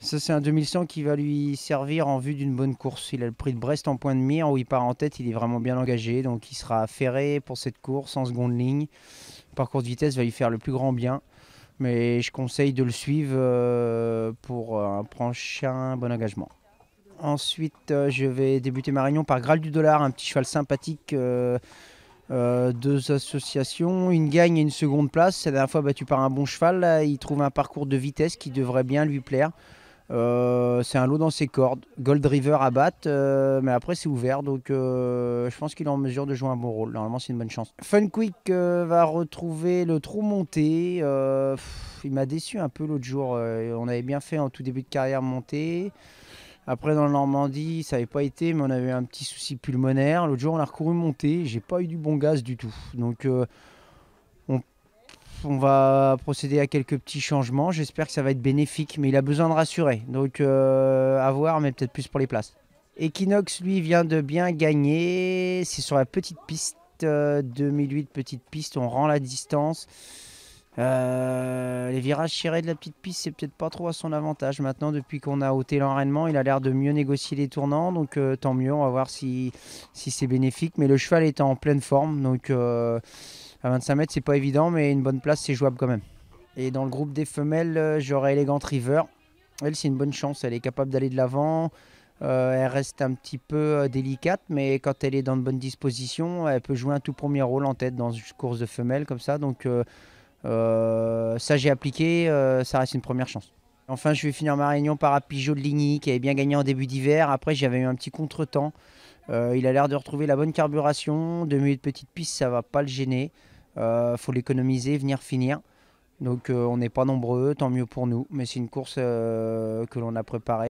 Ça, c'est un 2100 qui va lui servir en vue d'une bonne course. Il a le prix de Brest en point de mire où il part en tête. Il est vraiment bien engagé. Donc, il sera ferré pour cette course en seconde ligne. Le parcours de vitesse va lui faire le plus grand bien. Mais je conseille de le suivre pour un prochain bon engagement. Ensuite, je vais débuter ma réunion par Graal du Dollar, un petit cheval sympathique. Deux associations, une gagne et une seconde place. La dernière fois battu par un bon cheval. Là, il trouve un parcours de vitesse qui devrait bien lui plaire. C'est un lot dans ses cordes. Gold River à battre, mais après c'est ouvert, donc je pense qu'il est en mesure de jouer un bon rôle. Normalement, c'est une bonne chance. Fun Quick va retrouver le trou monté. Il m'a déçu un peu l'autre jour. On avait bien fait en tout début de carrière monter. Après, dans le Normandie, ça n'avait pas été, mais on avait un petit souci pulmonaire. L'autre jour, on a recouru monter. J'ai pas eu du bon gaz du tout. Donc, on on va procéder à quelques petits changements. J'espère que ça va être bénéfique, mais il a besoin de rassurer. Donc à voir, mais peut-être plus pour les places. Equinox, lui, vient de bien gagner. C'est sur la petite piste. 2008, petite piste. On rend la distance. Les virages serrés de la petite piste, c'est peut-être pas trop à son avantage. Maintenant, depuis qu'on a ôté l'enraînement, il a l'air de mieux négocier les tournants. Donc tant mieux, on va voir si c'est bénéfique. Mais le cheval est en pleine forme. Donc à 25 mètres, c'est pas évident, mais une bonne place, c'est jouable quand même. Et dans le groupe des femelles, j'aurai Elegant River. Elle, c'est une bonne chance. Elle est capable d'aller de l'avant. Elle reste un petit peu délicate, mais quand elle est dans de bonnes dispositions, elle peut jouer un tout premier rôle en tête dans une course de femelles comme ça. Donc ça, j'ai appliqué. Ça reste une première chance. Enfin, je vais finir ma réunion par un Pigeot de Ligny qui avait bien gagné en début d'hiver. Après, j'avais eu un petit contretemps. Il a l'air de retrouver la bonne carburation. 2 minutes petite piste, ça va pas le gêner. Faut l'économiser, venir finir. Donc on n'est pas nombreux, tant mieux pour nous. Mais c'est une course que l'on a préparée.